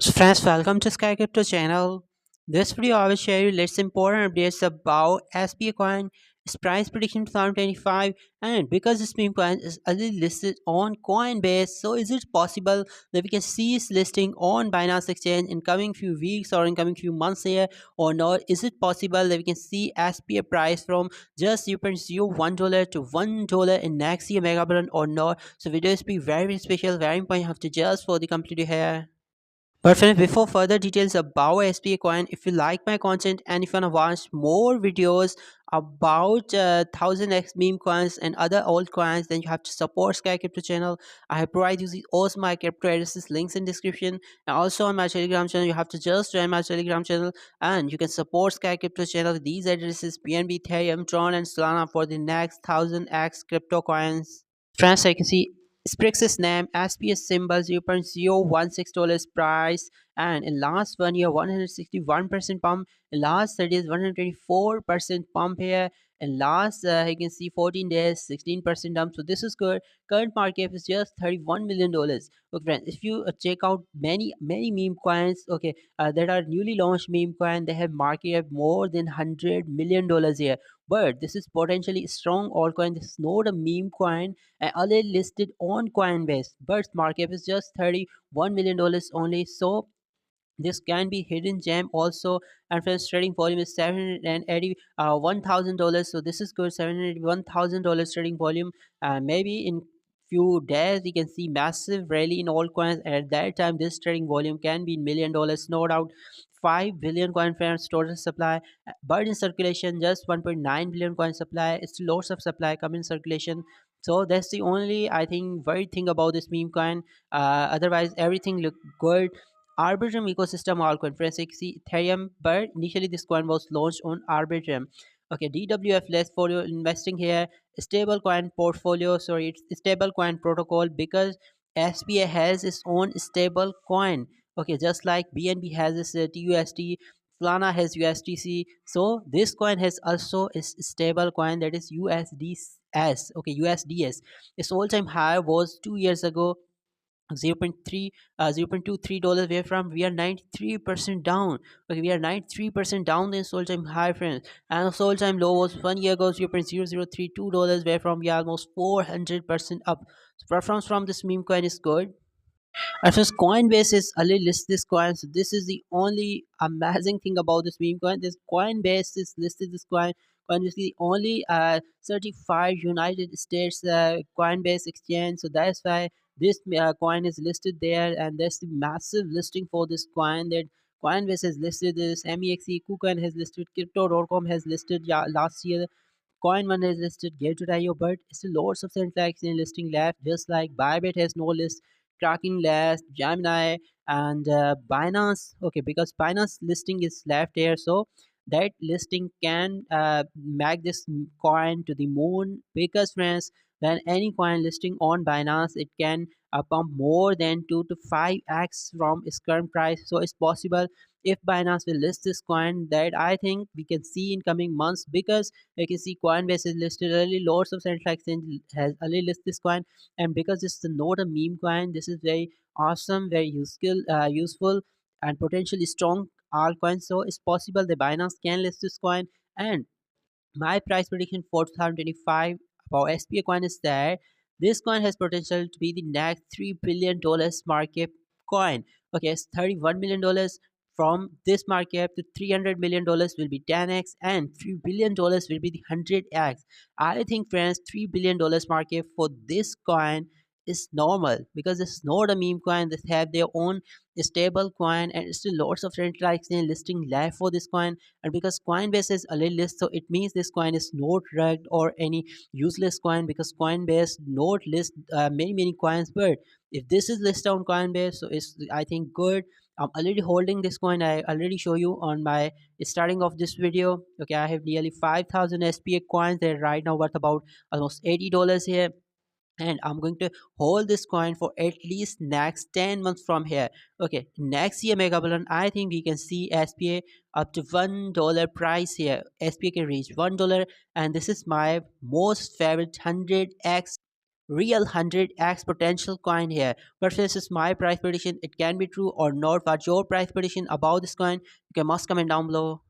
So friends, welcome to Sky Crypto channel. This video I will share you latest important updates about SPA coin, its price prediction 2025, and because this meme coin is already listed on Coinbase, so is it possible that we can see its listing on Binance Exchange in coming few weeks or in coming few months here or not? Is it possible that we can see SPA price from just $0.01 to $1 in next year mega bullion or not? So video is be very special, very important. You have to just for the complete here. But friends, before further details about SPA coin, if you like my content and if you wanna watch more videos about 1000x meme coins and other altcoins, then you have to support Sky Crypto channel. I have provided you the also my crypto addresses links in description, and also on my Telegram channel. You have to just join my Telegram channel, and you can support Sky Crypto channel with these addresses: BNB, Ethereum, Tron, and Solana for the next 1000x crypto coins. Friends, I can see Sprix's name, SPS symbol $0.016 price, and in last 1 year 161% pump, in last 30 days 124% pump here, in last you can see 14 days 16% dump. So this is good. Current market cap is just $31 million. Okay friends, if you check out many meme coins, okay, that are newly launched meme coin, they have market cap more than $100 million here, but this is potentially strong altcoin. This is not a meme coin and already listed on Coinbase, but market cap is just $31 million only. So this can be hidden gem also. And friends, trading volume is $781,000. So this is good. $781,000 trading volume. Maybe in few days we can see massive rally in all coins. At that time this trading volume can be in $1 million, no doubt. 5 billion coin friends total supply, but in circulation just 1.9 billion coin supply. It's lots of supply come in circulation. So that's the only I think very thing about this meme coin. Otherwise everything look good. Arbitrum ecosystem altcoin forensic see Ethereum, but initially this coin was launched on Arbitrum. Okay, DWF less for your investing here. Stable coin portfolio, sorry, it's stable coin protocol because SBA has its own stable coin. Okay, just like BNB has its TUSD, Solana has USDC. So this coin has also a stable coin that is USDS. Okay, USDS. Its all-time high was 2 years ago 0.3 $0.23 where from we are 93% down. Okay, we are 93% down this all time high friends, and all time low was 1 year ago $0.0032 where from we are almost 400% up. So preference from this meme coin is good. At first, Coinbase is a little list this coin. So this is the only amazing thing about this meme coin. This Coinbase is listed this coin. Coinbase is the only certified United States Coinbase exchange. So that's why this coin is listed there, and that's the massive listing for this coin that Coinbase has listed. This MEXC, KuCoin has listed, Crypto.com has listed last year. Coin one is listed, Get.io, but still lots of central exchange listing left. Just like Bybit has no list, Kraken last, Gemini, and Binance. Okay, because Binance listing is left here, so that listing can make this coin to the moon. Because friends, when any coin listing on Binance, it can pump more than 2 to 5x from its current price. So it's possible if Binance will list this coin, that I think we can see in coming months, because you can see Coinbase is listed early, lots of central exchange has early listed this coin, and because this is not a meme coin, this is very awesome, very useful and potentially strong altcoin. So it's possible the Binance can list this coin. And my price prediction for 2025 about SPA coin is that this coin has potential to be the next $3 billion market coin. Okay, it's $31 million. From this market cap to $300 million will be 10x, and $3 billion will be the 100x. I think friends, $3 billion market for this coin is normal, because it's not a meme coin. They have their own stable coin, and still lots of trend like listing left for this coin. And because Coinbase is a little list, so it means this coin is not rugged or any useless coin, because Coinbase not list many coins. But if this is listed on Coinbase, so it's I think good. I'm already holding this coin. I already show you on my starting of this video. Okay, I have nearly 5,000 SPA coins. They're right now worth about almost $80 here, and I'm going to hold this coin for at least next 10 months from here. Okay, next year mega balloon, I think we can see SPA up to $1 price here. SPA can reach $1, and this is my most favorite 100x real 100x potential coin here. But this is my price prediction. It can be true or not. What's your price prediction about this coin? You can must comment down below.